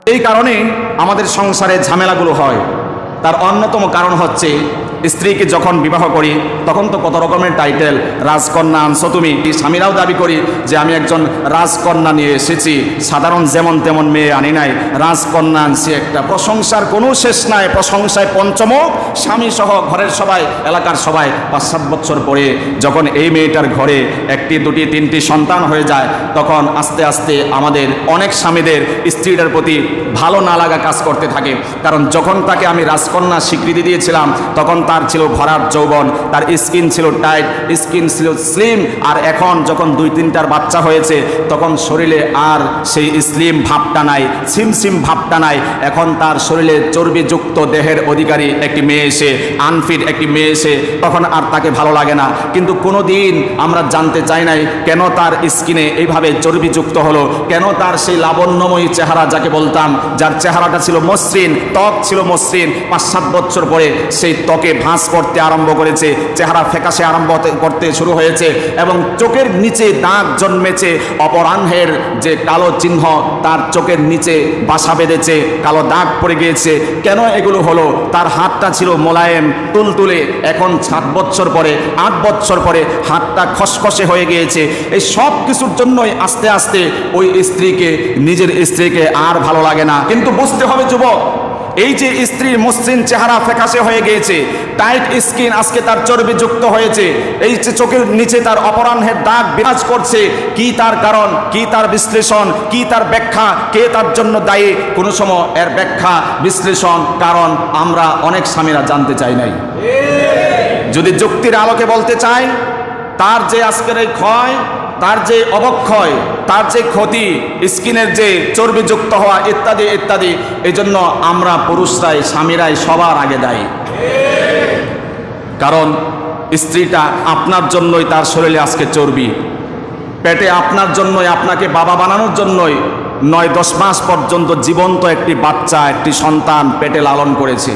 এই কারণে আমাদের সংসারে ঝামেলাগুলো হয়। তার অন্যতম কারণ হচ্ছে স্ত্রীকে যখন বিবাহ করি তখন তো কত রকমের টাইটেল, রাজকন্যা আনছো তুমি। স্বামীরাও দাবি করি যে আমি একজন রাজকন্যা নিয়ে এসেছি, সাধারণ যেমন তেমন মেয়ে আনি নাই, রাজকন্যা আনছি একটা। প্রশংসার কোনো শেষ নাই, প্রশংসায় পঞ্চমুখ। স্বামী সহ ঘরের সবাই, এলাকার সবাই ৫-৭ বছর পরে যখন এই মেয়েটার ঘরে ১টি ২টি ৩টি সন্তান হয়ে যায়, তখন আস্তে আস্তে আমাদের অনেক স্বামীদের স্ত্রীটার প্রতি ভালো না লাগা কাজ করতে থাকে। কারণ যখন তাকে আমি রাজকন্যা স্বীকৃতি দিয়েছিলাম তখন তার ছিল ভরাট যৌবন, তার স্কিন ছিল টাইট, স্কিন ছিল স্লিম। আর এখন যখন ২-৩টার বাচ্চা হয়েছে তখন শরীরে আর সেই স্লিম ভাবটা নাই, সিমসিম ভাবটা নাই। এখন তার শরীরে চর্বিযুক্ত দেহের অধিকারী একটি মেয়ে এসে, আনফিট একটি মেয়ে এসে, তখন আর তাকে ভালো লাগে না। কিন্তু কোনো দিন আমরা জানতে চাই নাই কেন তার স্কিনে এইভাবে চর্বিযুক্ত হলো, কেন তার সেই লাবণ্যময়ী চেহারা, যাকে বলতাম যার চেহারাটা ছিল মসৃণ, ত্বক ছিল মসৃণ, ৫-৭ বছর পরে সেই ত্বকে ভাঁজ করতে আরম্ভ করেছে, চেহারা ফ্যাকাশে আরম্ভ করতে শুরু হয়েছে এবং চোখের নিচে দাগ জন্মেছে। অপরাহ্নের যে কালো চিহ্ন তার চোখের নিচে বাসা বেঁধেছে, কালো দাগ পড়ে গিয়েছে। কেন এগুলো হলো? তার হাতটা ছিল মোলায়েম, তুলতুলে, এখন ৭ বছর পরে, ৮ বছর পরে হাতটা খসখসে হয়ে গিয়েছে। এই সব কিছুর জন্যই আস্তে আস্তে ওই স্ত্রীকে, নিজের স্ত্রীকে আর ভালো লাগে না। কিন্তু বুঝতে হবে যুবক, এই যে স্ত্রীর মসৃণ চেহারা ফ্যাকাশে হয়ে গিয়েছে, টাইট স্কিন আজকে তার চর্বিযুক্ত হয়েছে, এই যে চোখের নিচে তার অপরাহ্নের দাগ বিরাজ করছে, কি তার কারণ, কি তার বিশ্লেষণ, কি তার ব্যাখ্যা, কে তার জন্য দায়ী? কোনো সময় এর ব্যাখ্যা, বিশ্লেষণ, কারণ আমরা অনেক স্বামীরা জানতে চাই নাই। যদি যুক্তির আলোকে বলতে চাই, তার যে আজকের এই ক্ষয়, তার যে অবক্ষয়, তার যে ক্ষতি, স্কিনের যে চর্বিযুক্ত হওয়া ইত্যাদি ইত্যাদি, এই জন্য আমরা পুরুষরাই, স্বামীরাই সবার আগে দায়ী। কারণ স্ত্রীটা আপনার জন্যই তার শরীরে আজকে চর্বি, পেটে আপনার জন্যই, আপনাকে বাবা বানানোর জন্যই ৯-১০ মাস পর্যন্ত জীবন্ত একটি বাচ্চা, একটি সন্তান পেটে লালন করেছে।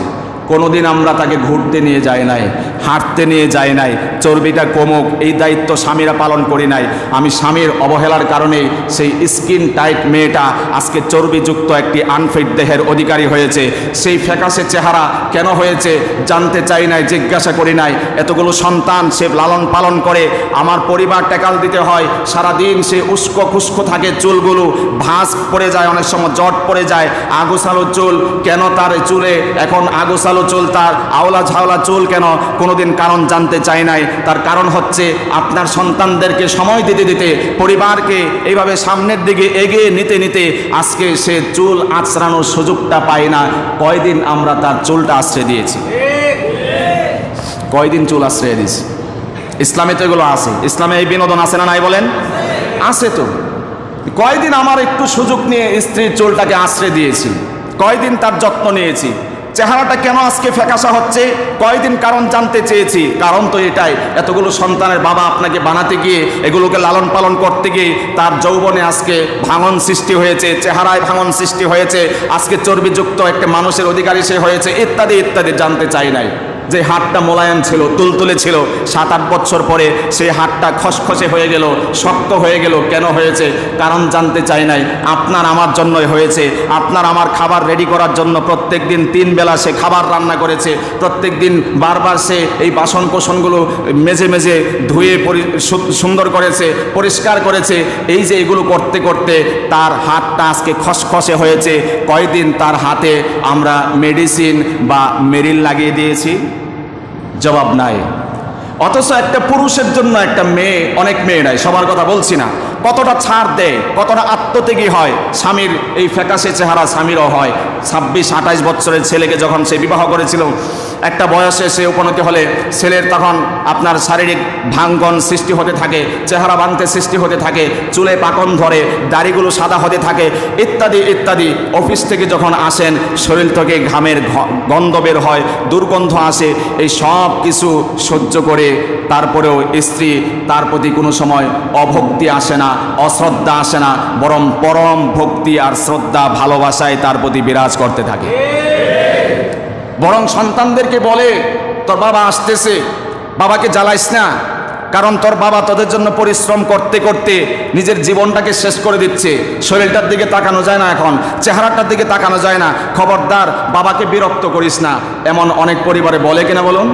কোনোদিন আমরা তাকে ঘুরতে নিয়ে যাই নাই, হাঁটতে নিয়ে যাই নাই, চর্বিটা কমুক এই দায়িত্ব স্বামীরা পালন করি নাই। আমি স্বামীর অবহেলার কারণেই সেই স্কিন টাইট মেয়েটা আজকে চর্বিযুক্ত একটি আনফিট দেহের অধিকারী হয়েছে। সেই ফ্যাকাশে চেহারা কেন হয়েছে জানতে চাই নাই, জিজ্ঞাসা করি নাই। এতগুলো সন্তান সে লালন পালন করে, আমার পরিবার টেকাল দিতে হয়, সারাদিন সে উস্কো খুস্কো থাকে, চুলগুলো ভাঁজ পড়ে যায়, অনেক সময় জট পড়ে যায়, আগোছালো চুল। কেন তার চুলে এখন আগোছালো চুল, তার আওলা ঝাওলা চুল কেন? কোনোদিন কারণ জানতে চাই নাই। তার কারণ হচ্ছে আপনার সন্তানদেরকে সময় দিতে দিতে, পরিবারকে এইভাবে সামনের দিকে এগিয়ে নিতে নিতে আজকে সে চুল আঁচড়ানোর সুযোগটা পায় না। কয়দিন আমরা তার চুলটা আশ্রয় দিয়েছি? কয়দিন চুল আশ্রয় দিয়েছি? ইসলামে তো এগুলো আছে, ইসলামে এই বিনোদন আছে না নাই বলেন? আছে তো। কয়দিন আমার একটু সুযোগ নিয়ে স্ত্রীর চুলটাকে আশ্রয় দিয়েছি, কয়দিন তার যত্ন নিয়েছি। চেহারাটা কেন আজকে ফ্যাকাশা হচ্ছে? কয়দিন কারণ জানতে চেয়েছি। কারণ তো এটাই, এতগুলো সন্তানের বাবা আপনাকে বানাতে গিয়ে, এগুলোকে লালন পালন করতে গিয়ে তার যৌবনে আজকে ভাঙন সৃষ্টি হয়েছে, চেহারায় ভাঙন সৃষ্টি হয়েছে, আজকে চর্বিযুক্ত একটা মানুষের অধিকারী সে হয়েছে, ইত্যাদি ইত্যাদি। জানতে চাই নাই যে হাতটা মোলায়েম ছিল, তুলতুলে ছিল, ৭-৮ বছর পরে সেই হাতটা খসখসে হয়ে গেল, শক্ত হয়ে গেল। কেন হয়েছে? কারণ জানতে চাই নাই। আপনার আমার জন্যই হয়েছে। আপনার আমার খাবার রেডি করার জন্য প্রত্যেক দিন ৩ বেলা সে খাবার রান্না করেছে, প্রত্যেক দিন বারবার সে এই বাসন কোসনগুলো মেজে মেজে ধুয়ে সুন্দর করেছে, পরিষ্কার করেছে। এই যে এগুলো করতে করতে তার হাতটা আজকে খসখসে হয়েছে। কয়দিন তার হাতে আমরা মেডিসিন বা মেরিল লাগিয়ে দিয়েছি? জবাব নাই। অথচ একটা পুরুষের জন্য একটা মেয়ে, অনেক মেয়েরাই, সবার কথা বলছি না, কতটা ছাড় দেয়, কতটা আত্মত্যাগী হয়। স্বামীর এই ফ্যাকাশে চেহারা স্বামীরও হয়। 26-28 বছরের ছেলেকে যখন সে বিবাহ করেছিল, একটা বয়সে সে উপনীত হলে ছেলের তখন আপনার শারীরিক ভাঙ্গন সৃষ্টি হতে থাকে, চেহারা ভাঙতে সৃষ্টি হতে থাকে, চুলে পাকন ধরে, দাড়িগুলো সাদা হতে থাকে, ইত্যাদি ইত্যাদি। অফিস থেকে যখন আসেন শরীর থেকে ঘামের গন্ধ বের হয়, দুর্গন্ধ আসে। এই সব কিছু সহ্য করে তারপরেও স্ত্রী তার প্রতি কোনো সময় অভক্তি আসে না, অশ্রদ্ধা আসে না, বরং পরম ভক্তি আর শ্রদ্ধা, ভালোবাসায় তার প্রতি বিরাজ করতে থাকে। বরং সন্তানদেরকে বলে, তোর বাবা আসতেছে, বাবাকে জ্বালাইস না, কারণ তোর বাবা তোদের জন্য পরিশ্রম করতে করতে নিজের জীবনটাকে শেষ করে দিচ্ছে। শরীরটার দিকে তাকানো যায় না, এখন চেহারাটার দিকে তাকানো যায় না। খবরদার বাবাকে বিরক্ত করিস না, এমন অনেক পরিবারে বলে কিনা বলুন,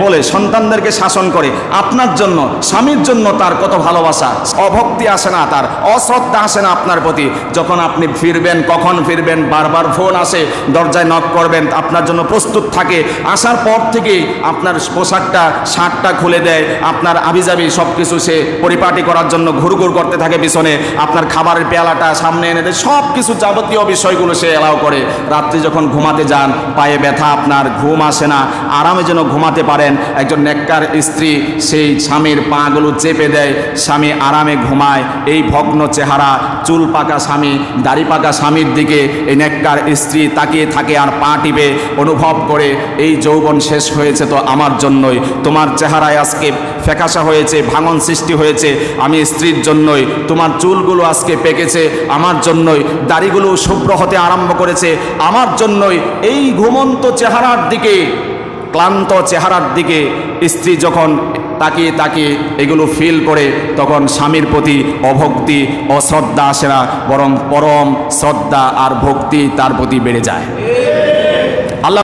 বলে সন্তানদেরকে শাসন করে। আপনার জন্য, স্বামীর জন্য তার কত ভালোবাসা, অভক্তি আসে না, তার অশ্রদ্ধা আসে না আপনার প্রতি। যখন আপনি ফিরবেন, কখন ফিরবেন, বারবার ফোন আসে, দরজায় নক করবেন, আপনার জন্য প্রস্তুত থাকে। আসার পর থেকেই আপনার পোশাকটা, শার্টটা খুলে দেয়, আপনার আবিজাবি সব কিছু সে পরিপাটি করার জন্য ঘুরঘুর করতে থাকে পিছনে, আপনার খাবারের পেয়ালাটা সামনে এনে দেয়, সব কিছু যাবতীয় বিষয়গুলো সে এলাও করে। রাত্রি যখন ঘুমাতে যান, পায়ে ব্যথা, আপনার ঘুম আসে না, আরামে যেন ঘুমাতে পারেন। একজন নেককার স্ত্রী সেই স্বামীর পাগুলো চেপে দেয়, স্বামী আরামে ঘুমায়। এই ভগ্ন চেহারা, চুল পাকা স্বামী, দাড়ি পাকা স্বামীর দিকে এই নেককার স্ত্রী তাকিয়ে থাকে আর পা টিপে অনুভব করে এই যৌবন শেষ হয়েছে তো আমার জন্যই। তোমার চেহারায় আজকে ফ্যাকাশা হয়েছে, ভাঙন সৃষ্টি হয়েছে আমি স্ত্রীর জন্যই। তোমার চুলগুলো আজকে পেকেছে আমার জন্যই, দাড়িগুলো শুভ্র হতে আরম্ভ করেছে আমার জন্যই। এই ঘুমন্ত চেহারার দিকে, ক্লান্ত চেহারার দিকে স্ত্রী যখন তাকিয়ে তাকিয়ে এগুলো ফিল করে, তখন স্বামীর প্রতি অভক্তি, অশ্রদ্ধা আসে না, বরং পরম শ্রদ্ধা আর ভক্তি তার প্রতি বেড়ে যায়।